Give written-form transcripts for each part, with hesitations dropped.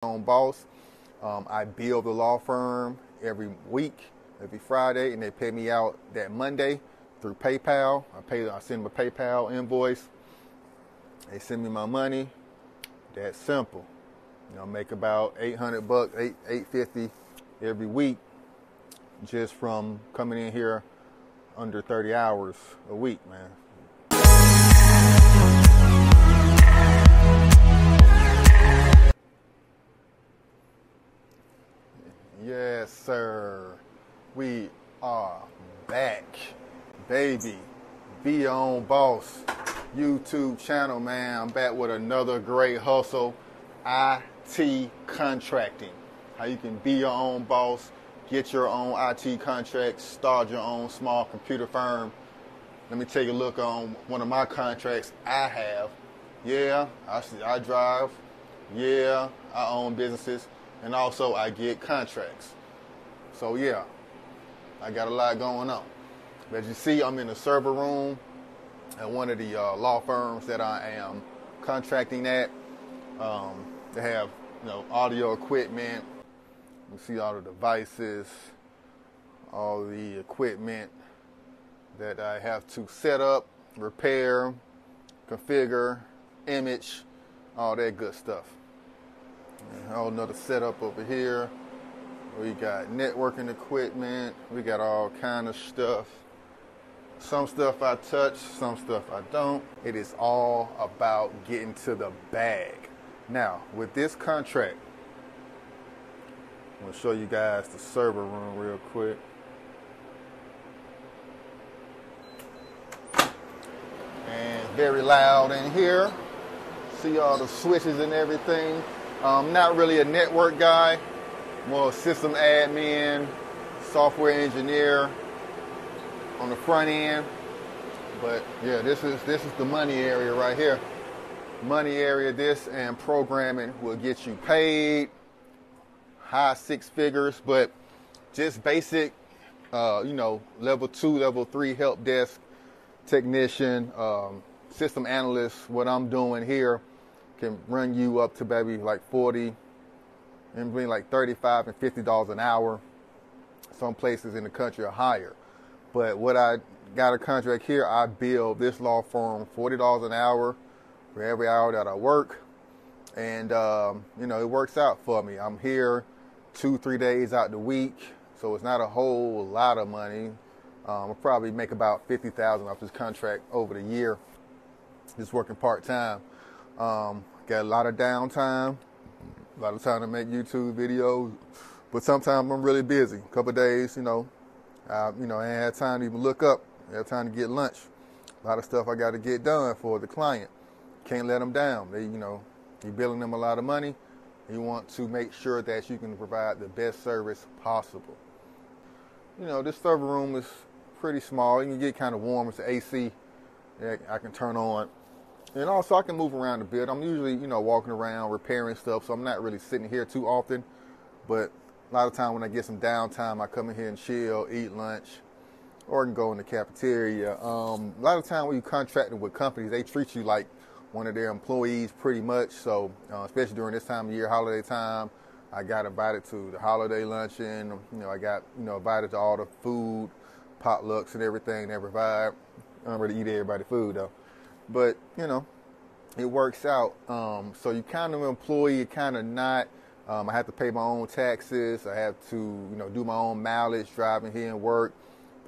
Own boss. I bill the law firm every week, every Friday, and they pay me out that Monday through PayPal. I send them a PayPal invoice. They send me my money. That's simple. Make about $800, $850 every week just from coming in here under 30 hours a week, man. Yes, sir. We are back, baby. Be Your Own Boss YouTube channel, man. I'm back with another great hustle, IT Contracting. How you can be your own boss, get your own IT contracts, start your own small computer firm. Let me take a look on one of my contracts I have. Yeah, I drive. Yeah, I own businesses. And also I get contracts. So yeah, I got a lot going on. As you see, I'm in the server room at one of the law firms that I am contracting at. They have audio equipment. You see all the devices, all the equipment that I have to set up, repair, configure, image, all that good stuff. A whole nother setup over here. We got networking equipment. We got all kind of stuff. Some stuff I touch, some stuff I don't. It is all about getting to the bag. Now, with this contract, I'm going to show you guys the server room real quick. And very loud in here. See all the switches and everything. Not really a network guy, more a system admin, software engineer on the front end. But yeah, this is the money area right here. Money area, this and programming will get you paid high six figures, but just basic, level 2, level 3 help desk technician, system analyst. What I'm doing here can run you up to maybe like 40, and between like $35 and $50 an hour. Some places in the country are higher. But what I got a contract here, I bill this law firm $40 an hour for every hour that I work. And, it works out for me. I'm here 2-3 days out the week, so it's not a whole lot of money. I'll probably make about $50,000 off this contract over the year, just working part-time. Got a lot of downtime, a lot of time to make YouTube videos, but sometimes I'm really busy. A couple of days, I ain't had time to even look up. I had time to get lunch. A lot of stuff I got to get done for the client. Can't let them down. You're billing them a lot of money. You want to make sure that you can provide the best service possible. This server room is pretty small. You can get kind of warm. It's the AC that I can turn on. And also I can move around a bit. I'm usually, walking around, repairing stuff, so I'm not really sitting here too often. But a lot of time when I get some downtime, I come in here and chill, eat lunch, or I can go in the cafeteria. A lot of time when you're contracting with companies, they treat you like one of their employees pretty much. So especially during this time of year, holiday time, I got invited to the holiday luncheon. I got, invited to all the food, potlucks and everything they provide. I don't really eat everybody's food though. But, it works out. So you kind of an employee, you're kind of not. I have to pay my own taxes. I have to, do my own mileage, driving here and work,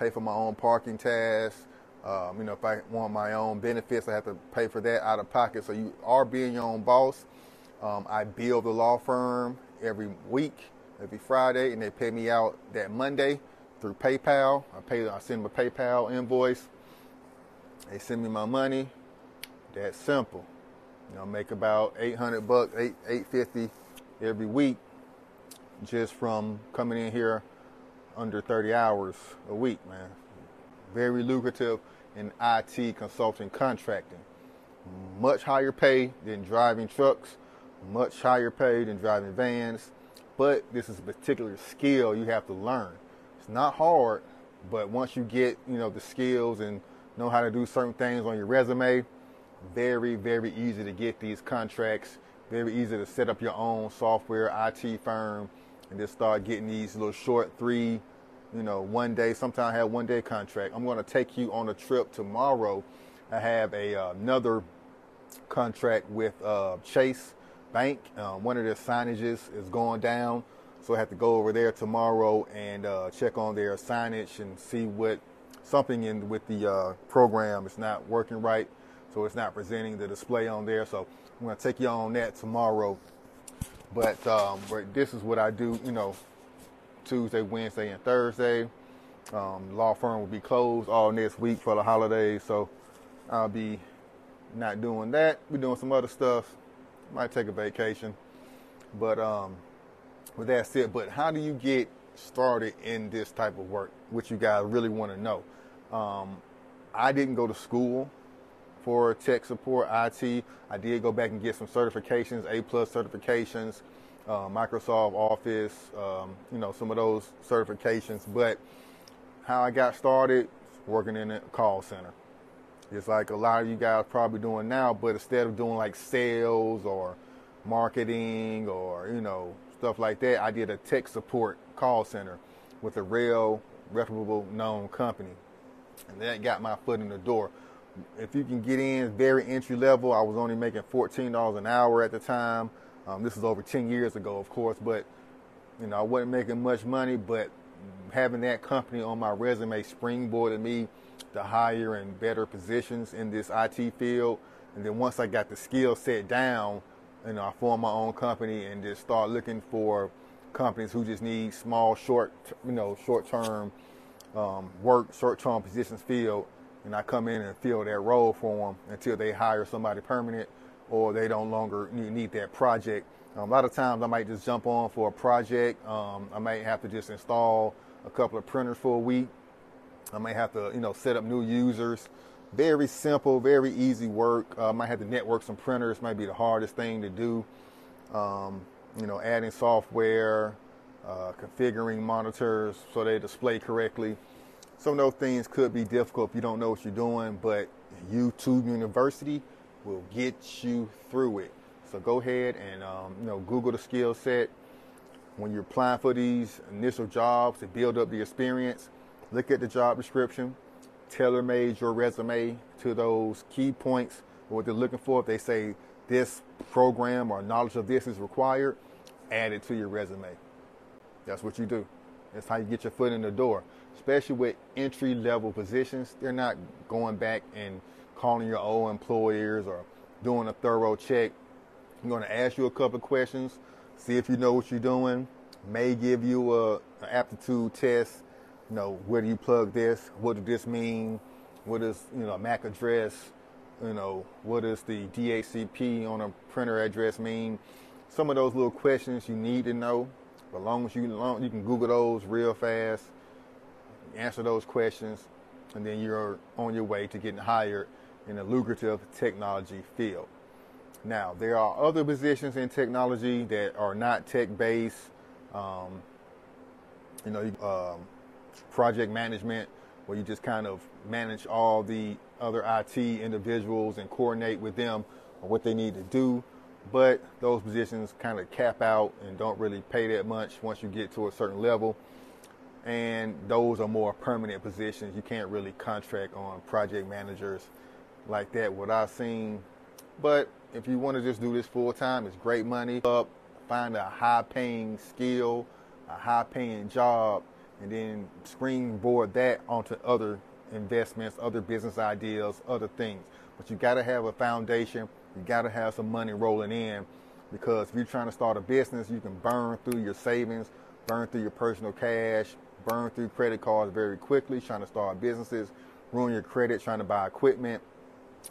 pay for my own parking tasks. If I want my own benefits, I have to pay for that out of pocket. So you are being your own boss. I bill the law firm every week, every Friday, and they pay me out that Monday through PayPal. I send them a PayPal invoice. They send me my money. That's simple. Make about $800, $850 every week just from coming in here under 30 hours a week, man. Very lucrative in IT consulting contracting. Much higher pay than driving trucks, much higher pay than driving vans, but this is a particular skill you have to learn. It's not hard, but once you get, the skills and know how to do certain things on your resume, very, very easy to get these contracts, Very easy to set up your own software IT firm and just start getting these little short 3, 1 day, sometimes I have 1 day contract. I'm going to take you on a trip tomorrow. I have another contract with Chase Bank. One of their signages is going down, so I have to go over there tomorrow and check on their signage and see what something with the program is not working right, so it's not presenting the display on there. So I'm going to take you on that tomorrow. But this is what I do, Tuesday, Wednesday, and Thursday. Law firm will be closed all next week for the holidays, so I'll be not doing that. We're doing some other stuff. Might take a vacation. But with that said, but how do you get started in this type of work, which you guys really want to know? I didn't go to school for tech support, IT. I did go back and get some certifications, A+ certifications, Microsoft Office, some of those certifications. But how I got started, working in a call center. It's like a lot of you guys probably doing now, but instead of doing like sales or marketing or, stuff like that, I did a tech support call center with a real reputable known company. And that got my foot in the door. If you can get in very entry level, I was only making $14 an hour at the time. This is over 10 years ago, of course, but I wasn't making much money, but having that company on my resume springboarded me to higher and better positions in this IT field. And then once I got the skill set down, I formed my own company and just start looking for companies who just need small, short-term work, short-term positions filled. And I come in and fill that role for them until they hire somebody permanent or they don't longer need that project. A lot of times I might just jump on for a project. I might have to just install a couple of printers for a week. I might have to, set up new users. Very simple, very easy work. I might have to network some printers. Might be the hardest thing to do. Adding software, configuring monitors so they display correctly. Some of those things could be difficult if you don't know what you're doing, but YouTube University will get you through it. So go ahead and Google the skill set. When you're applying for these initial jobs to build up the experience, look at the job description, tailor-made your resume to those key points, what they're looking for. If they say this program or knowledge of this is required, add it to your resume. That's what you do. That's how you get your foot in the door. Especially with entry-level positions, they're not going back and calling your old employers or doing a thorough check. I'm going to ask you a couple of questions, see if you know what you're doing. May give you an aptitude test. Where do you plug this? What does this mean? What is, a MAC address? What does the DHCP on a printer address mean? Some of those little questions you need to know. But as long as you can Google those real fast, answer those questions, and then you're on your way to getting hired in a lucrative technology field. Now, there are other positions in technology that are not tech-based. Project management, where you just kind of manage all the other IT individuals and coordinate with them on what they need to do. But those positions kind of cap out and don't really pay that much once you get to a certain level. And those are more permanent positions. You can't really contract on project managers like that, what I've seen. But if you want to just do this full time, it's great money. Find a high paying skill, a high paying job, and then springboard that onto other investments, other business ideas, other things. But you got to have a foundation. You got to have some money rolling in, because if you're trying to start a business, you can burn through your savings, burn through your personal cash, burn through credit cards very quickly trying to start businesses, ruin your credit trying to buy equipment.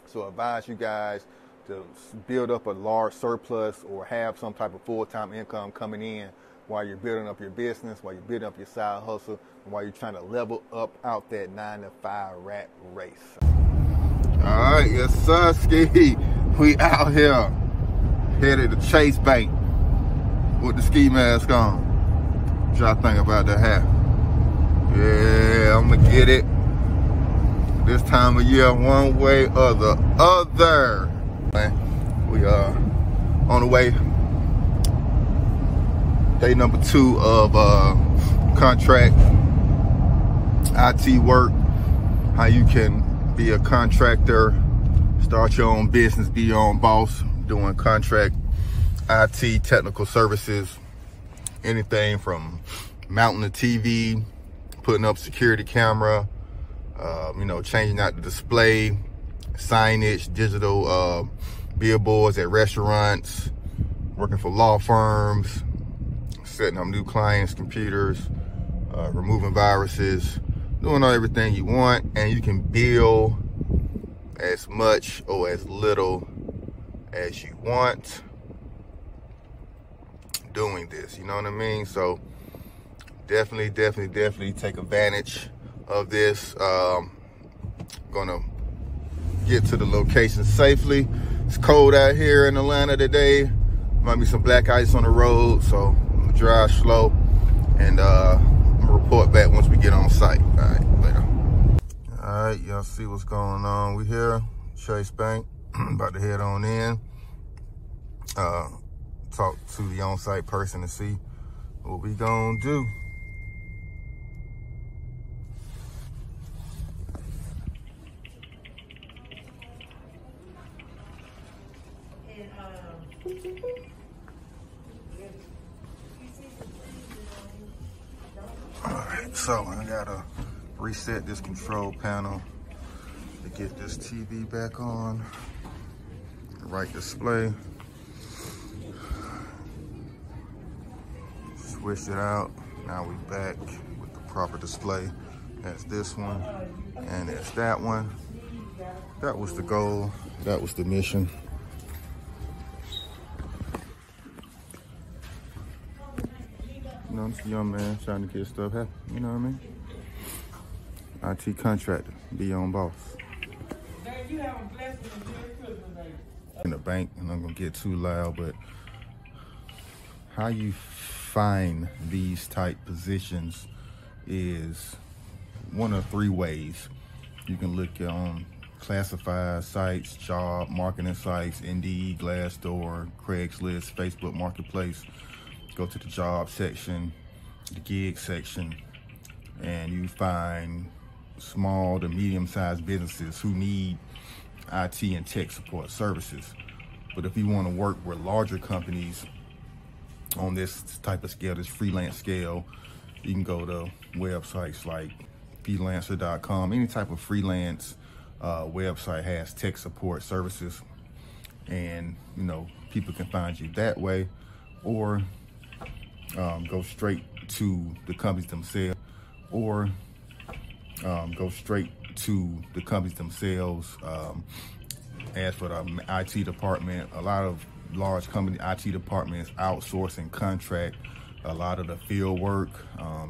So I advise you guys to build up a large surplus or have some type of full-time income coming in while you're building up your business, while you're building up your side hustle, and while you're trying to level up out that 9-to-5 rat race. All right, yes, sir, Ski. We out here headed to Chase Bank with the ski mask on. What y'all think about that hat? Yeah, I'm gonna get it this time of year, one way or the other. We on the way. Day number 2 of contract IT work. How you can be a contractor, start your own business, be your own boss, doing contract IT technical services. Anything from mounting a TV, putting up security camera, you know, changing out the display, signage, digital billboards at restaurants, working for law firms, setting up new clients' computers, removing viruses, doing everything you want, and you can bill as much or as little as you want doing this, you know what I mean? So definitely take advantage of this. Gonna get to the location safely. It's cold out here in Atlanta today. Might be some black ice on the road, so I'm gonna drive slow, and I'm gonna report back once we get on site. All right, later. All right, y'all see what's going on. We here, Chase Bank, about to head on in. Talk to the on-site person to see what we gonna do. All right, so I gotta reset this control panel to get this TV back on. The right display. Switched it out. Now we back with the proper display. That's this one, and it's that one. That was the goal. That was the mission. You know, this young man trying to get stuff happen. You know what I mean? IT contractor, be your own boss. In the bank, and I'm gonna get too loud, but how you find these type positions is one of 3 ways. You can look on classified sites, job marketing sites, Indeed, Glassdoor, Craigslist, Facebook Marketplace. Go to the job section, the gig section, and you find small to medium-sized businesses who need IT and tech support services. But if you want to work with larger companies on this type of scale, this freelance scale, you can go to websites like freelancer.com. Any type of freelance website has tech support services, and you know, people can find you that way, or go straight to the companies themselves, or go straight to the companies themselves. As for the IT department, a lot of large company IT departments outsource and contract a lot of the field work.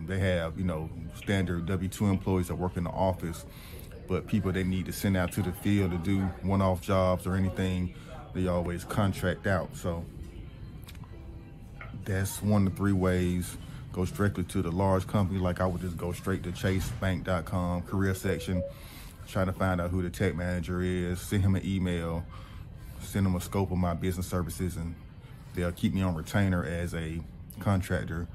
They have, you know, standard W-2 employees that work in the office, but people they need to send out to the field to do one-off jobs or anything, they always contract out. So that's one of the 3 ways. Go directly to the large company. Like I would just go straight to chasebank.com career section, try to find out who the tech manager is, send him an email, send them a scope of my business services, and they'll keep me on retainer as a contractor.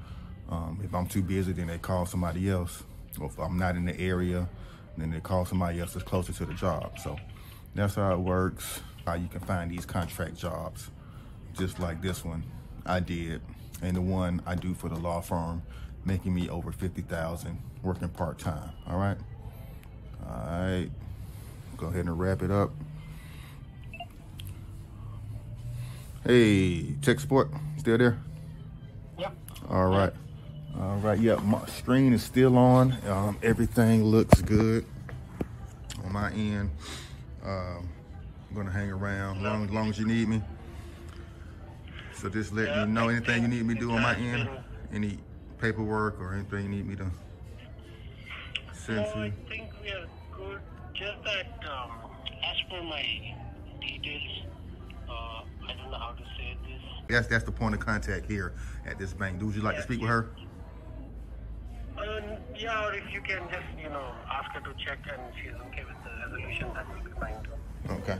If I'm too busy, then they call somebody else. Or if I'm not in the area, then they call somebody else that's closer to the job. So that's how it works, how you can find these contract jobs, just like this one I did, and the one I do for the law firm, making me over $50,000 working part-time. All right, go ahead and wrap it up. Hey, tech support, still there? Yep. All right. Yeah, my screen is still on. Everything looks good on my end. I'm gonna hang around as long as you need me. So just let me know anything you need me to do on my end. Any paperwork or anything you need me to send to you. I think we are good. Just that, as per my details, I don't know how to say this. That's the point of contact here at this bank. Would you like to speak with her? Yeah, or if you can just, ask her to check, and if she's okay with the resolution, that will be fine too. Okay.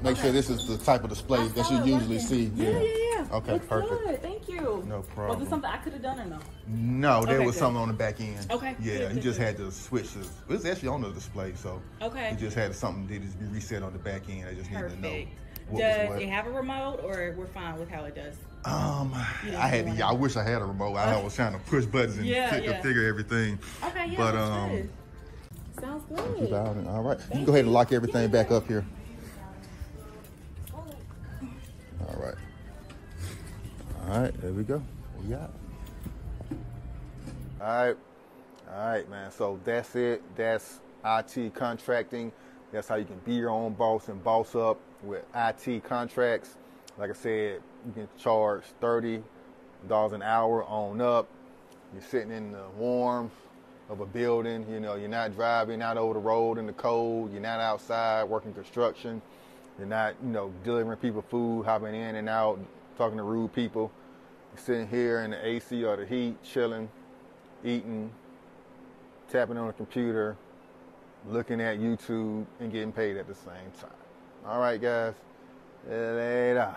make sure this is the type of display that you usually see. Yeah. Okay, it's perfect. Good. Thank you. No problem. Was it something I could have done or no? No, there Okay, was good. something on the back end. Okay. Yeah, Good, he just good. had to switch this. It was actually on the display, so Okay. he just had something that needed to be reset on the back end. I just needed to know Perfect. what Does was what. it have a remote, or we're fine with how it does? I wish I had a remote. I was trying to push buttons and configure everything. Okay, yeah, but that's good. Sounds good. All right, you can go ahead and lock everything back up here. All right. All right, there we go. We got it. All right, man. So that's it. That's IT contracting. That's how you can be your own boss and boss up with IT contracts. Like I said, you can charge $30 an hour on up. You're sitting in the warmth of a building. You know, you're not driving out over the road in the cold. You're not outside working construction. You're not, delivering people food, hopping in and out, talking to rude people. You're sitting here in the AC or the heat, chilling, eating, tapping on the computer, looking at YouTube, and getting paid at the same time. All right, guys. Later.